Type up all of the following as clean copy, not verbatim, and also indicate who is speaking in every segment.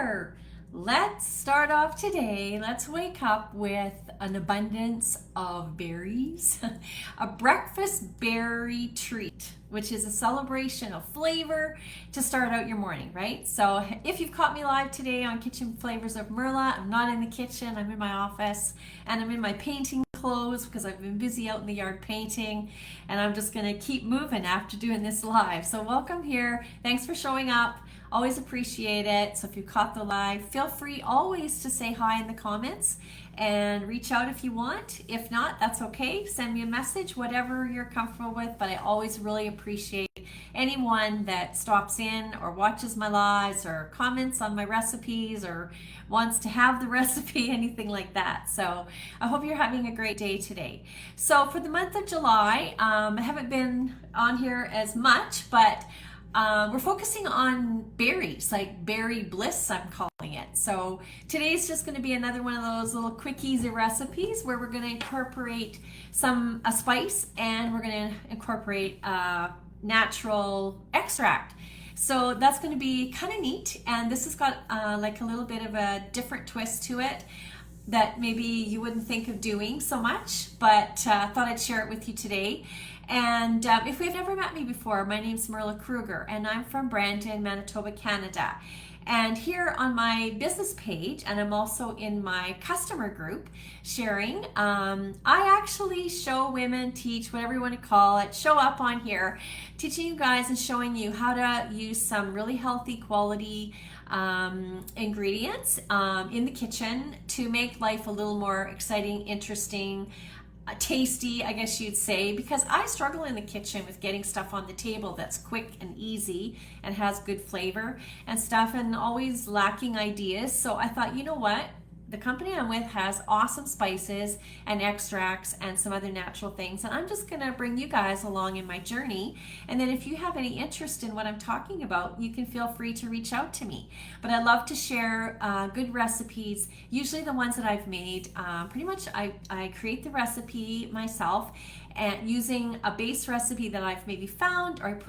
Speaker 1: there. Let's start off today. Let's wake up with an abundance of berries. A breakfast berry treat, which is a celebration of flavor to start out your morning, right? So if you've caught me live today on Kitchen Flavors of Merla, I'm not in the kitchen, I'm in my office, and I'm in my painting clothes because I've been busy out in the yard painting, and I'm just gonna keep moving after doing this live. So welcome here. Thanks for showing up. Always appreciate it. So if you caught the live, feel free always to say hi in the comments and reach out if you want. If not, that's okay. Send me a message, whatever you're comfortable with, but I always really appreciate anyone that stops in or watches my lives or comments on my recipes or wants to have the recipe, anything like that. So I hope you're having a great day today. So for the month of July, I haven't been on here as much, but we're focusing on berries, like berry bliss, I'm calling it. So today's just going to be another one of those little quick, easy recipes where we're going to incorporate a spice, and we're going to incorporate natural extract. So that's going to be kind of neat, and this has got like a little bit of a different twist to it that maybe you wouldn't think of doing so much, but thought I'd share it with you today. And if you've never met me before, my name's Merla Kruger, and I'm from Brandon, Manitoba, Canada. And here on my business page, and I'm also in my customer group sharing, I actually show women, teach, whatever you want to call it, show up on here, teaching you guys and showing you how to use some really healthy quality ingredients in the kitchen to make life a little more exciting, interesting, tasty, I guess you'd say, because I struggle in the kitchen with getting stuff on the table that's quick and easy and has good flavor and stuff, and always lacking ideas. So I thought, you know what? The company I'm with has awesome spices and extracts and some other natural things, and I'm just gonna bring you guys along in my journey. And then if you have any interest in what I'm talking about, you can feel free to reach out to me. But I love to share good recipes, usually the ones that I've made. Pretty much I create the recipe myself, and using a base recipe that I've maybe found, or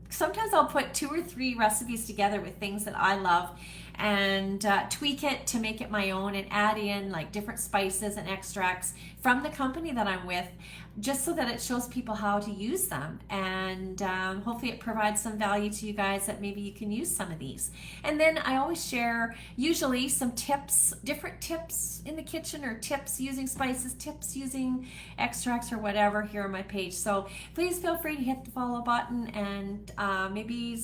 Speaker 1: sometimes I'll put 2 or 3 recipes together with things that I love and tweak it to make it my own, and add in like different spices and extracts from the company that I'm with, just so that it shows people how to use them, and hopefully it provides some value to you guys that maybe you can use some of these. And then I always share usually some tips, different tips in the kitchen, or tips using spices, tips using extracts, or whatever here on my page. So please feel free to hit the follow button, and maybe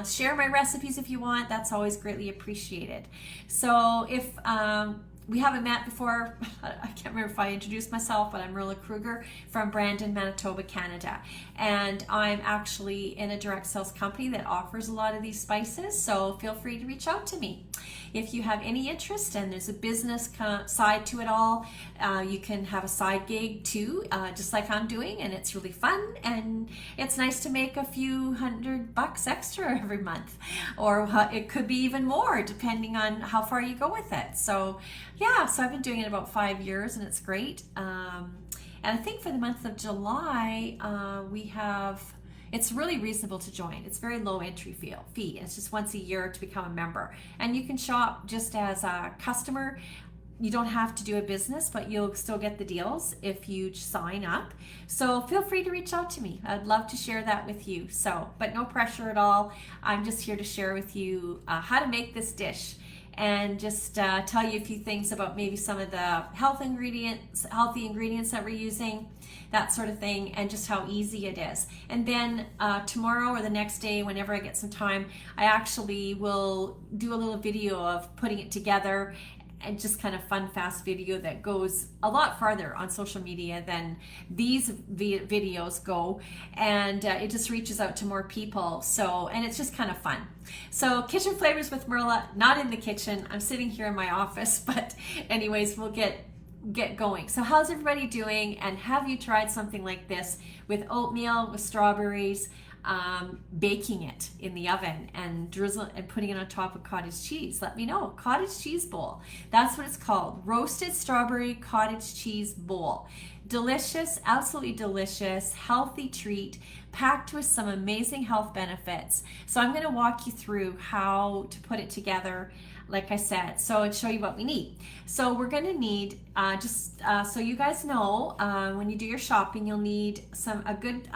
Speaker 1: share my recipes if you want. That's always greatly appreciated. So if we haven't met before, I can't remember if I introduced myself, but I'm Merla Kruger from Brandon, Manitoba, Canada. And I'm actually in a direct sales company that offers a lot of these spices, so feel free to reach out to me. If you have any interest, and there's a business side to it all, you can have a side gig too, just like I'm doing, and it's really fun, and it's nice to make a few $100 extra every month, or it could be even more depending on how far you go with it. So yeah, so I've been doing it about 5 years, and it's great. And I think for the month of July, it's really reasonable to join. It's very low entry fee. It's just once a year to become a member. And you can shop just as a customer. You don't have to do a business, but you'll still get the deals if you sign up. So feel free to reach out to me. I'd love to share that with you. But no pressure at all. I'm just here to share with you how to make this dish, and just tell you a few things about maybe some of the healthy ingredients that we're using, that sort of thing, and just how easy it is. And then tomorrow or the next day, whenever I get some time, I actually will do a little video of putting it together, and just kind of fun, fast video that goes a lot farther on social media than these videos go, and it just reaches out to more people. So, and it's just kind of fun. So Kitchen Flavors with Merla, not in the kitchen. I'm sitting here in my office, but anyways, we'll get going. So how's everybody doing? And have you tried something like this with oatmeal, with strawberries, baking it in the oven and putting it on top of cottage cheese? Let me know. Cottage cheese bowl. That's what it's called. Roasted strawberry cottage cheese bowl. delicious, absolutely delicious, healthy treat packed with some amazing health benefits. So I'm going to walk you through how to put it together, like I said, so I'll show you what we need. So we're going to need, so you guys know, when you do your shopping, you'll need a good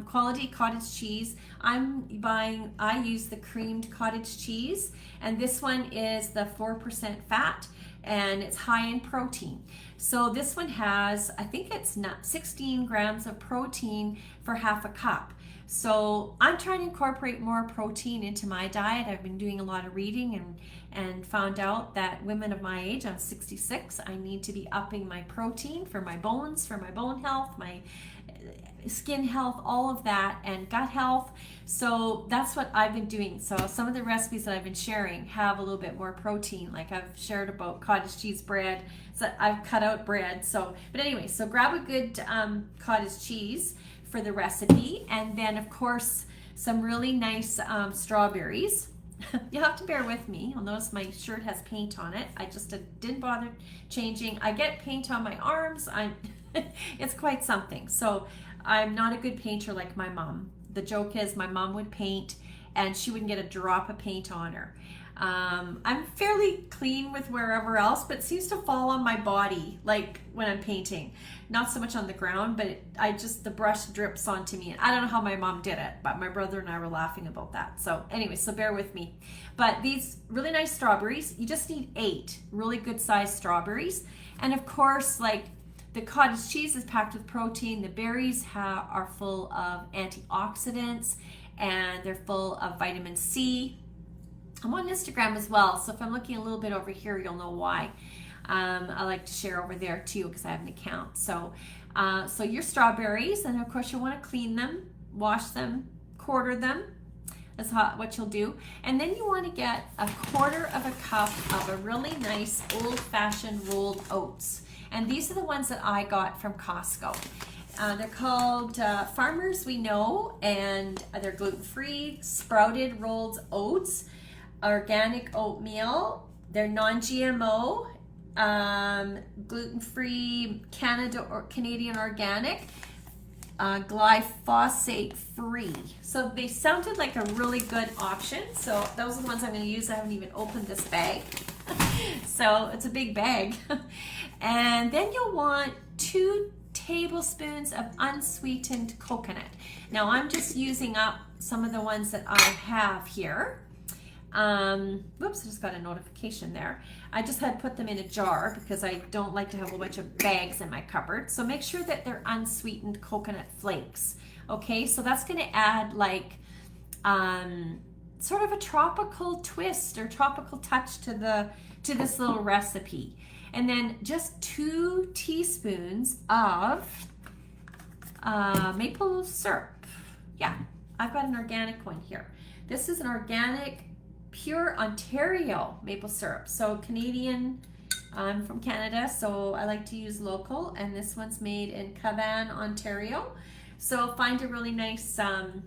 Speaker 1: quality cottage cheese. I use the creamed cottage cheese, and this one is the 4% fat, and it's high in protein. So this one has, I think it's not 16 grams of protein for half a cup. So I'm trying to incorporate more protein into my diet. I've been doing a lot of reading and found out that women of my age, I'm 66, I need to be upping my protein for my bones, for my bone health, my skin health, all of that, and gut health. So that's what I've been doing. So some of the recipes that I've been sharing have a little bit more protein. Like I've shared about cottage cheese bread. So I've cut out bread. So, but anyway, so grab a good cottage cheese for the recipe, and then of course some really nice strawberries. You'll have to bear with me. You'll notice my shirt has paint on it. I just didn't bother changing. I get paint on my arms. It's quite something. So I'm not a good painter like my mom. The joke is my mom would paint and she wouldn't get a drop of paint on her. I'm fairly clean with wherever else, but it seems to fall on my body, like when I'm painting. Not so much on the ground, but the brush drips onto me. I don't know how my mom did it, but my brother and I were laughing about that. So anyway, so bear with me. But these really nice strawberries, you just need 8 really good sized strawberries. And of course, like the cottage cheese is packed with protein. The berries are full of antioxidants, and they're full of vitamin C. I'm on Instagram as well, so if I'm looking a little bit over here, you'll know why. I like to share over there too because I have an account. So, so your strawberries, and of course you want to clean them, wash them, quarter them. That's what you'll do. And then you want to get a 1/4 of a cup of a really nice old-fashioned rolled oats. And these are the ones that I got from Costco. They're called Farmers We Know, and they're gluten-free, sprouted rolled oats, organic oatmeal. They're non-GMO, gluten-free, Canadian organic, glyphosate free. So they sounded like a really good option. So those are the ones I'm going to use. I haven't even opened this bag. So it's a big bag. And then you'll want 2 tablespoons of unsweetened coconut. Now I'm just using up some of the ones that I have here. Whoops, I just got a notification there. I just had put them in a jar because I don't like to have a bunch of bags in my cupboard. So make sure that they're unsweetened coconut flakes. Okay, so that's going to add like sort of a tropical twist or tropical touch to this little recipe. And then just 2 teaspoons of maple syrup. Yeah, I've got an organic one here. This is an organic pure Ontario maple syrup. So Canadian, I'm from Canada, so I like to use local, and this one's made in Cavan, Ontario. So find a really nice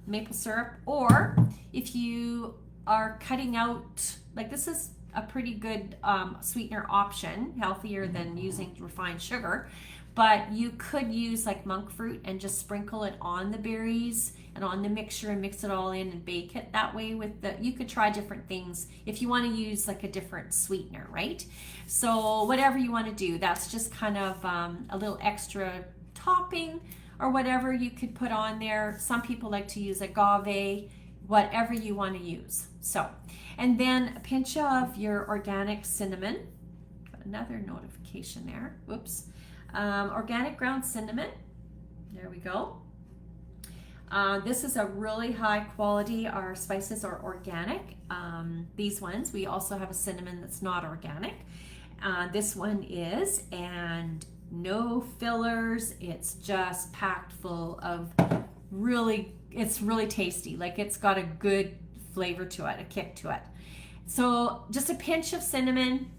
Speaker 1: maple syrup, or if you are cutting out, like this is a pretty good sweetener option, healthier than using refined sugar, but you could use like monk fruit and just sprinkle it on the berries and on the mixture and mix it all in and bake it that way. You could try different things if you want to use like a different sweetener, right? So whatever you want to do, that's just kind of a little extra topping or whatever you could put on there. Some people like to use agave, whatever you want to use. So, and then a pinch of your organic cinnamon. Got another notification there. Whoops. Organic ground cinnamon. There we go. This is a really high quality. Our spices are organic. These ones, we also have a cinnamon that's not organic. This one is, and no fillers. It's just packed full of it's really tasty. Like it's got a good flavor to it, a kick to it. So just a pinch of cinnamon.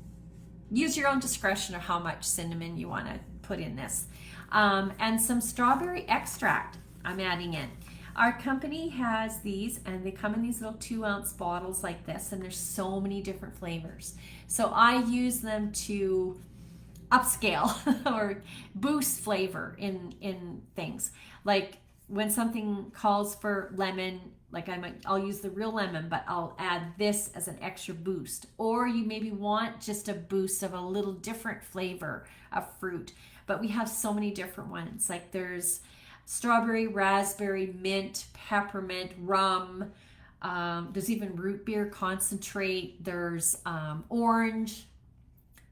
Speaker 1: Use your own discretion of how much cinnamon you want to put in this. And some strawberry extract I'm adding in. Our company has these, and they come in these little 2-ounce bottles like this, and there's so many different flavors. So I use them to upscale or boost flavor in things. Like when something calls for lemon, like I'll use the real lemon, but I'll add this as an extra boost. Or you maybe want just a boost of a little different flavor of fruit. But we have so many different ones. Like there's strawberry, raspberry, mint, peppermint, rum. There's even root beer concentrate. There's orange.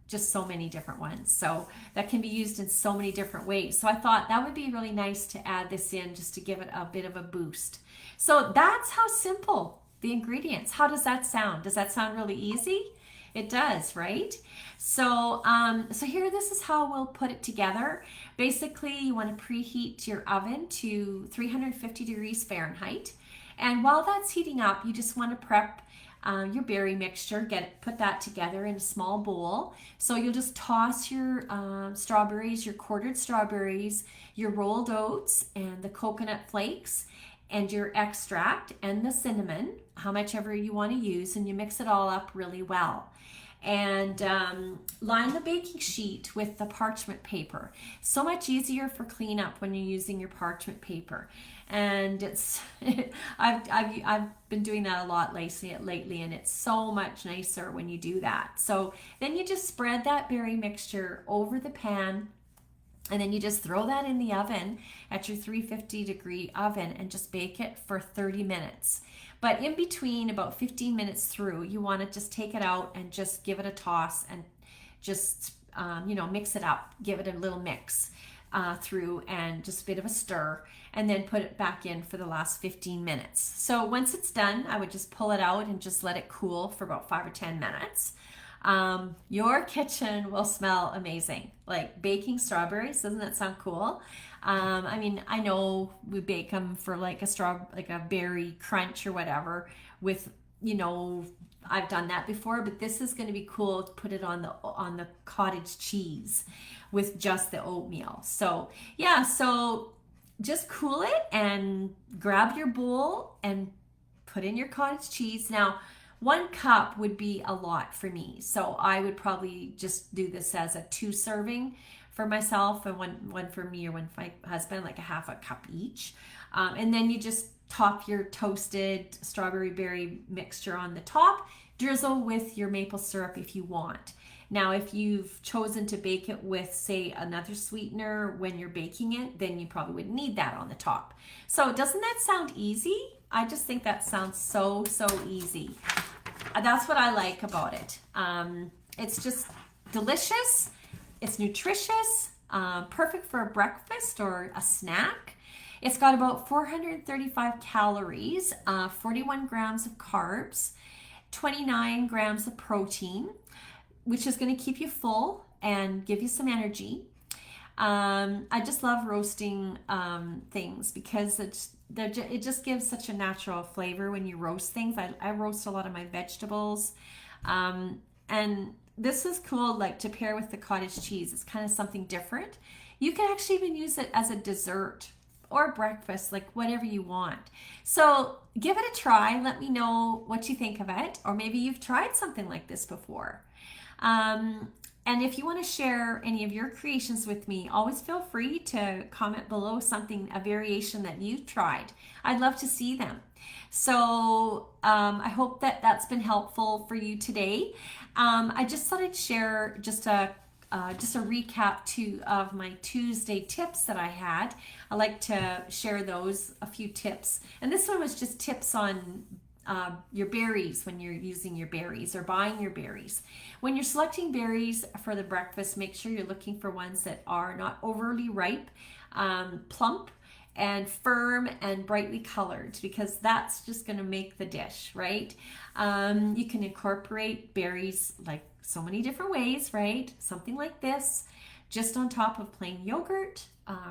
Speaker 1: Just so many different ones. So that can be used in so many different ways. So I thought that would be really nice to add this in just to give it a bit of a boost. So that's how simple the ingredients. How does that sound? Does that sound really easy? It does, right? So, so here, this is how we'll put it together. Basically, you want to preheat your oven to 350 degrees Fahrenheit. And while that's heating up, you just want to prep your berry mixture, put that together in a small bowl. So you'll just toss your strawberries, your quartered strawberries, your rolled oats, and the coconut flakes, and your extract and the cinnamon, how much ever you want to use, and you mix it all up really well. And line the baking sheet with the parchment paper. So much easier for cleanup when you're using your parchment paper. And it's I've been doing that a lot lately, and it's so much nicer when you do that. So then you just spread that berry mixture over the pan, and then you just throw that in the oven at your 350 degree oven and just bake it for 30 minutes. But in between, about 15 minutes through, you want to just take it out and just give it a toss and just, mix it up. Give it a little mix through and just a bit of a stir, and then put it back in for the last 15 minutes. So once it's done, I would just pull it out and just let it cool for about 5 or 10 minutes. Your kitchen will smell amazing. Like baking strawberries, doesn't that sound cool? I know we bake them for like a berry crunch or whatever with, I've done that before, but this is going to be cool to put it on the cottage cheese with just the oatmeal. So yeah, so just cool it and grab your bowl and put in your cottage cheese. Now, 1 cup would be a lot for me, so I would probably just do this as a 2 serving for myself, and one for me or one for my husband, like a half a cup each. And then you just top your toasted strawberry berry mixture on the top, drizzle with your maple syrup if you want. Now, if you've chosen to bake it with, say, another sweetener when you're baking it, then you probably wouldn't need that on the top. So doesn't that sound easy? I just think that sounds so easy. That's what I like about it. It's just delicious. It's nutritious, perfect for a breakfast or a snack. It's got about 435 calories, 41 grams of carbs, 29 grams of protein, which is going to keep you full and give you some energy. I just love roasting things because it just gives such a natural flavor when you roast things. I roast a lot of my vegetables, and this is cool, like to pair with the cottage cheese. It's kind of something different. You can actually even use it as a dessert or breakfast, like whatever you want. So give it a try. Let me know what you think of it, or maybe you've tried something like this before. And if you want to share any of your creations with me, always feel free to comment below a variation that you've tried. I'd love to see them. So I hope that that's been helpful for you today. I just thought I'd share just a recap of my Tuesday tips that I had. I like to share a few tips. And this one was just tips on your berries when you're using your berries or buying your berries. When you're selecting berries for the breakfast, make sure you're looking for ones that are not overly ripe, plump, and firm and brightly colored, because that's just going to make the dish, right? You can incorporate berries like so many different ways, right? Something like this, just on top of plain yogurt,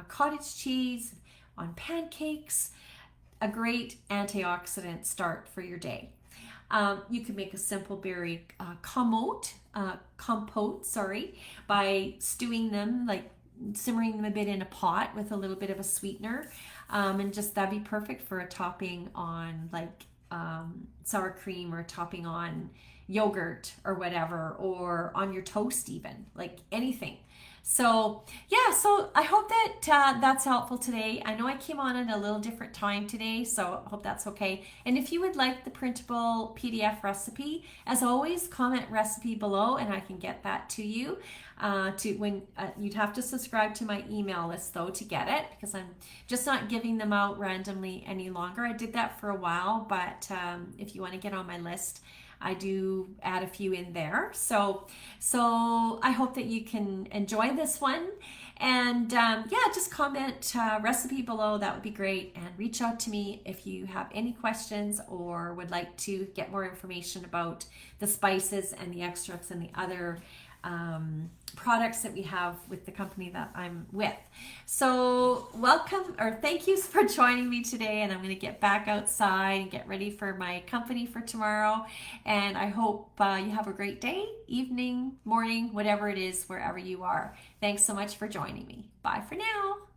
Speaker 1: cottage cheese, on pancakes. A great antioxidant start for your day. You can make a simple berry compote, by stewing them, like simmering them a bit in a pot with a little bit of a sweetener, and just that'd be perfect for a topping on like sour cream, or topping on yogurt or whatever, or on your toast even, like anything. So yeah, so I hope that that's helpful today. I know I came on at a little different time today, so I hope that's okay. And if you would like the printable PDF recipe, as always, comment recipe below and I can get that to you. You'd have to subscribe to my email list though to get it, because I'm just not giving them out randomly any longer. I did that for a while, but if you want to get on my list, I do add a few in there. So I hope that you can enjoy this one. And yeah, just comment recipe below. That would be great. And reach out to me if you have any questions or would like to get more information about the spices and the extracts and the other products that we have with the company that I'm with. So welcome, or thank you for joining me today, and I'm going to get back outside and get ready for my company for tomorrow. And I hope you have a great day, evening, morning, whatever it is, wherever you are. Thanks so much for joining me. Bye for now.